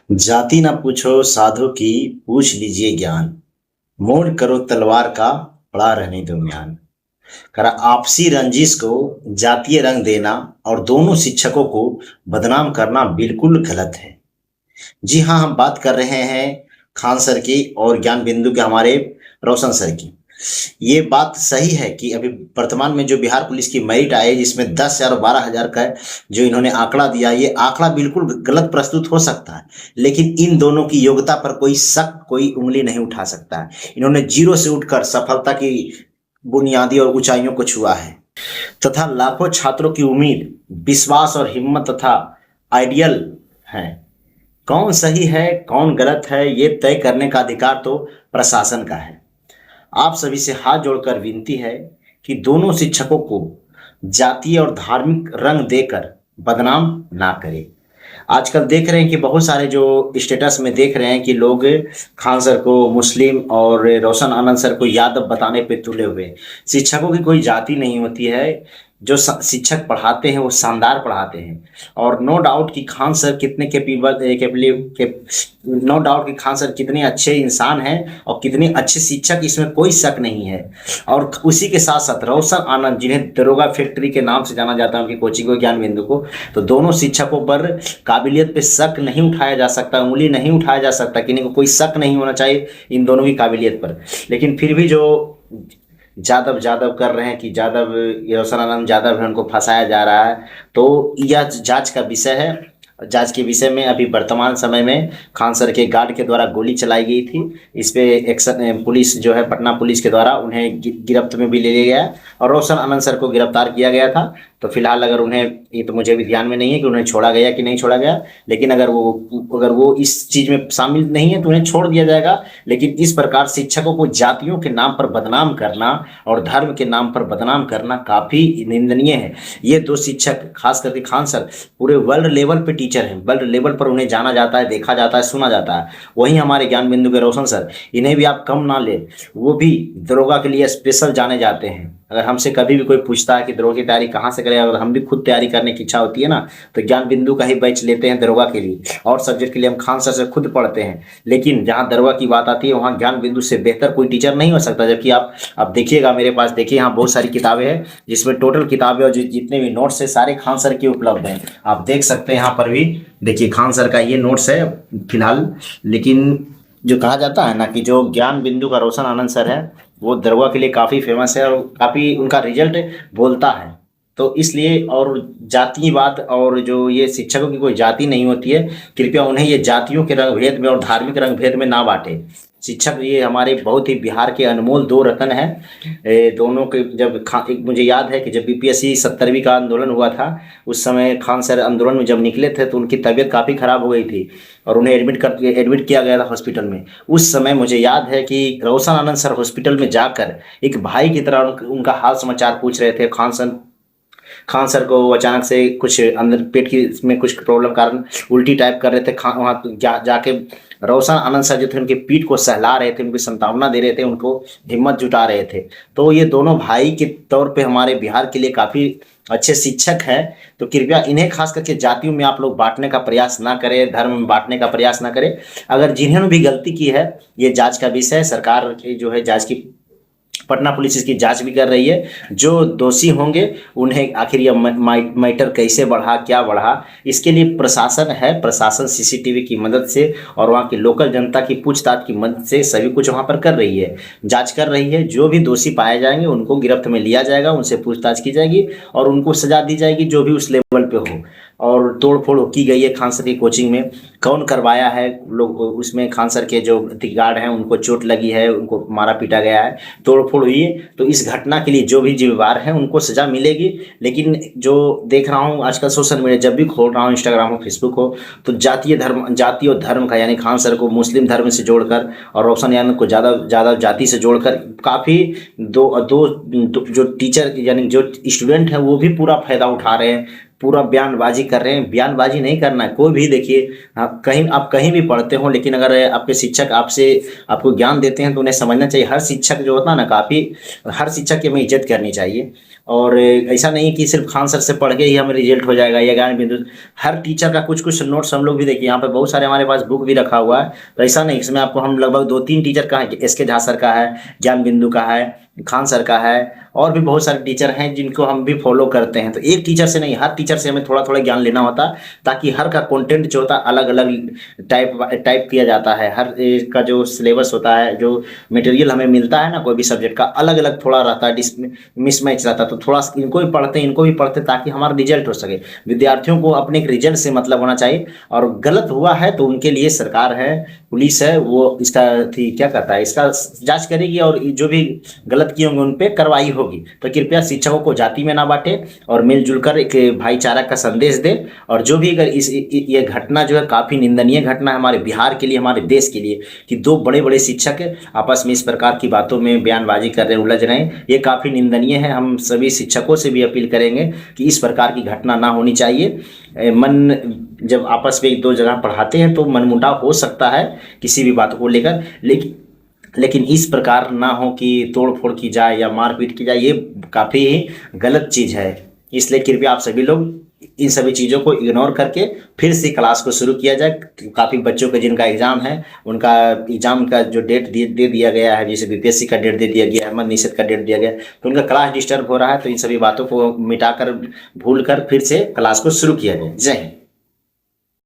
जाति न पूछो साधु की, पूछ लीजिए ज्ञान। मोड़ करो तलवार का, पड़ा रहने दो म्यान। करा आपसी रंजिश को जातीय रंग देना और दोनों शिक्षकों को बदनाम करना बिल्कुल गलत है। जी हाँ, हम बात कर रहे हैं खान सर की और ज्ञान बिंदु के हमारे रोशन सर की। ये बात सही है कि अभी वर्तमान में जो बिहार पुलिस की मेरिट आई, जिसमें 10,000 और 12,000 का जो इन्होंने आंकड़ा दिया, ये आंकड़ा बिल्कुल गलत प्रस्तुत हो सकता है, लेकिन इन दोनों की योग्यता पर कोई शक, कोई उंगली नहीं उठा सकता है। इन्होंने जीरो से उठकर सफलता की बुनियादी और ऊंचाइयों को छुआ है तथा लाखों छात्रों की उम्मीद, विश्वास और हिम्मत तथा आइडियल है। कौन सही है कौन गलत है, ये तय करने का अधिकार तो प्रशासन का है। आप सभी से हाथ जोड़कर विनती है कि दोनों शिक्षकों को जातीय और धार्मिक रंग देकर बदनाम ना करें। आजकल देख रहे हैं कि बहुत सारे जो स्टेटस में देख रहे हैं कि लोग खान सर को मुस्लिम और रोशन आनंद सर को यादव बताने पे तुले हुए हैं। शिक्षकों की कोई जाति नहीं होती है। जो शिक्षक पढ़ाते हैं वो शानदार पढ़ाते हैं, और नो डाउट कि खान सर कितने नो डाउट कि खान सर कितने अच्छे इंसान हैं और कितने अच्छे शिक्षक, इसमें कोई शक नहीं है। और उसी के साथ साथ रोशन आनंद, जिन्हें दरोगा फैक्ट्री के नाम से जाना जाता है, उनकी कोचिंग को, ज्ञान बिंदु को, तो दोनों शिक्षकों पर काबिलियत पे शक नहीं उठाया जा सकता, उंगली नहीं उठाया जा सकता, किन्हीं को कोई शक नहीं होना चाहिए इन दोनों की काबिलियत पर। लेकिन फिर भी जो जादव जादव कर रहे हैं कि जादव, रोशन आनंद जादव है, उनको फंसाया जा रहा है, तो यह जांच का विषय है। जांच के विषय में अभी वर्तमान समय में खान सर के गार्ड के द्वारा गोली चलाई गई थी। इस पे एक्शन पुलिस जो है, पटना पुलिस के द्वारा उन्हें गिरफ्त में भी ले लिया गया और रोशन आनंद सर को गिरफ्तार किया गया था। तो फिलहाल अगर उन्हें, ये तो मुझे भी ध्यान में नहीं है कि उन्हें छोड़ा गया कि नहीं छोड़ा गया, लेकिन अगर वो इस चीज़ में शामिल नहीं है तो उन्हें छोड़ दिया जाएगा। लेकिन इस प्रकार शिक्षकों को जातियों के नाम पर बदनाम करना और धर्म के नाम पर बदनाम करना काफ़ी निंदनीय है। ये दो शिक्षक, खास करके खान सर, पूरे वर्ल्ड लेवल पे टीचर हैं। वर्ल्ड लेवल पर उन्हें जाना जाता है, देखा जाता है, सुना जाता है। वहीं हमारे ज्ञान बिंदु के रोशन सर, इन्हें भी आप कम ना ले, वो भी दरोगा के लिए स्पेशल जाने जाते हैं। अगर हमसे कभी भी कोई पूछता है कि दरोगा की तैयारी कहाँ से करें, अगर हम भी खुद तैयारी करने की इच्छा होती है ना, तो ज्ञान बिंदु का ही बैच लेते हैं दरोगा के लिए, और सब्जेक्ट के लिए हम खान सर से खुद पढ़ते हैं। लेकिन जहाँ दरोगा की बात आती है वहाँ ज्ञान बिंदु से बेहतर कोई टीचर नहीं हो सकता। जबकि आप देखिएगा, मेरे पास देखिए, यहाँ बहुत सारी किताबें हैं, जिसमें टोटल किताबें और जितने भी नोट्स है सारे खान सर के उपलब्ध हैं। आप देख सकते हैं, यहाँ पर भी देखिए खान सर का ये नोट्स है फिलहाल। लेकिन जो कहा जाता है ना कि जो ज्ञान बिंदु का रोशन आनंद सर है, वो दरोगा के लिए काफ़ी फेमस है और काफ़ी उनका रिजल्ट बोलता है। तो इसलिए, और जातिवाद और जो ये शिक्षकों की कोई जाति नहीं होती है, कृपया उन्हें ये जातियों के रंग भेद में और धार्मिक रंग भेद में ना बांटे। शिक्षक ये हमारे बहुत ही बिहार के अनमोल दो रत्न हैं। दोनों के जब मुझे याद है कि जब बीपीएससी 70वीं का आंदोलन हुआ था, उस समय खान सर आंदोलन में जब निकले थे तो उनकी तबीयत काफ़ी ख़राब हो गई थी और उन्हें एडमिट किया गया था हॉस्पिटल में। उस समय मुझे याद है कि रोशन आनंद सर हॉस्पिटल में जाकर एक भाई की तरह उनका हाल समाचार पूछ रहे थे। खान सर को अचानक से कुछ अंदर पेट की में कुछ प्रॉब्लम कारण उल्टी टाइप कर रहे थे। वहाँ जाके रोशन आनंद सर जो थे उनकी पीठ को सहला रहे थे, उनकी सांत्वना दे रहे थे, उनको हिम्मत जुटा रहे थे। तो ये दोनों भाई के तौर पे हमारे बिहार के लिए काफ़ी अच्छे शिक्षक हैं। तो कृपया इन्हें खास करके जातियों में आप लोग बांटने का प्रयास ना करें, धर्म में बांटने का प्रयास ना करें। अगर जिन्होंने भी गलती की है, ये जांच का विषय है। सरकार की जो है जांच की, पटना पुलिस इसकी जांच भी कर रही है। जो दोषी होंगे उन्हें आखिर यह मैटर कैसे बढ़ा, क्या बढ़ा, इसके लिए प्रशासन है। प्रशासन सीसीटीवी की मदद से और वहाँ की लोकल जनता की पूछताछ की मदद से सभी कुछ वहाँ पर कर रही है, जांच कर रही है। जो भी दोषी पाए जाएंगे उनको गिरफ्त में लिया जाएगा, उनसे पूछताछ की जाएगी और उनको सजा दी जाएगी, जो भी उस लेवल पे हो। और तोड़ फोड़ की गई है खान सर की कोचिंग में, कौन करवाया है, लोग उसमें खान सर के जो गार्ड हैं उनको चोट लगी है, उनको मारा पीटा गया है, तोड़ फोड़ हुई है। तो इस घटना के लिए जो भी जिम्मेवार हैं उनको सजा मिलेगी। लेकिन जो देख रहा हूँ आजकल सोशल मीडिया जब भी खोल रहा हूँ, इंस्टाग्राम हो, फेसबुक हो, तो जाति और धर्म का, यानी खान सर को मुस्लिम धर्म से जोड़कर और रोशन यादव को ज़्यादा जाति से जोड़कर काफ़ी दो जो टीचर यानी जो स्टूडेंट हैं वो भी पूरा फायदा उठा रहे हैं, पूरा बयानबाजी कर रहे हैं। बयानबाजी नहीं करना है। कोई भी देखिए, आप कहीं भी पढ़ते हो, लेकिन अगर आपके शिक्षक आपको ज्ञान देते हैं तो उन्हें समझना चाहिए। हर शिक्षक जो होता है ना, हर शिक्षक की हमें इज्जत करनी चाहिए। और ऐसा नहीं कि सिर्फ खान सर से पढ़ के ही हमें रिजल्ट हो जाएगा या ज्ञान बिंदु। हर टीचर का कुछ कुछ नोट्स हम लोग भी देखिए, यहाँ पे बहुत सारे हमारे पास बुक भी रखा हुआ है। तो ऐसा नहीं, इसमें आपको हम लगभग 2-3 टीचर का है, एस के झा सर का है, ज्ञान बिंदु का है, खान सर का है, और भी बहुत सारे टीचर हैं जिनको हम भी फॉलो करते हैं। तो एक टीचर से नहीं, हर टीचर से हमें थोड़ा थोड़ा ज्ञान लेना होता है, ताकि हर का कंटेंट जो होता है अलग अलग टाइप किया जाता है। हर एक का जो सिलेबस होता है, जो मटेरियल हमें मिलता है ना कोई भी सब्जेक्ट का, अलग अलग थोड़ा रहता है, मिसमैच रहता है। तो थोड़ा इनको भी पढ़ते हैं, इनको भी पढ़ते हैं, ताकि हमारा रिजल्ट हो सके। विद्यार्थियों को अपने एक रिजल्ट से मतलब होना चाहिए, और गलत हुआ है तो उनके लिए सरकार है, पुलिस है, वो इसका क्या करता है, इसका जांच करेगी, और जो भी गलत किए होंगे उन पे कार्रवाई होगी। तो कृपया शिक्षकों को जाति में ना बांटे, और मिलजुल कर एक भाईचारा का संदेश दे। और जो भी अगर ये घटना जो है काफ़ी निंदनीय घटना है हमारे बिहार के लिए, हमारे देश के लिए, कि दो बड़े बड़े शिक्षक आपस में इस प्रकार की बातों में बयानबाजी कर रहे हैं, उलझ रहे हैं, ये काफ़ी निंदनीय है। हम सभी शिक्षकों से भी अपील करेंगे कि इस प्रकार की घटना ना होनी चाहिए। जब आपस में एक दो जगह पढ़ाते हैं तो मनमुटाव हो सकता है किसी भी बात को लेकर, लेकिन इस प्रकार ना हो कि तोड़ फोड़ की जाए या मारपीट की जाए, ये काफ़ी गलत चीज़ है। इसलिए कृपया आप सभी लोग इन सभी चीज़ों को इग्नोर करके फिर से क्लास को शुरू किया जाए। काफ़ी बच्चों के जिनका एग्ज़ाम है, उनका एग्ज़ाम का जो डेट दे दिया गया है, जैसे बीपीएससी का डेट दे दिया गया है, मद निषेध का डेट दिया गया है, तो उनका क्लास डिस्टर्ब हो रहा है। तो इन सभी बातों को मिटाकर, भूल कर फिर से क्लास को शुरू किया जाए। जय हिंद।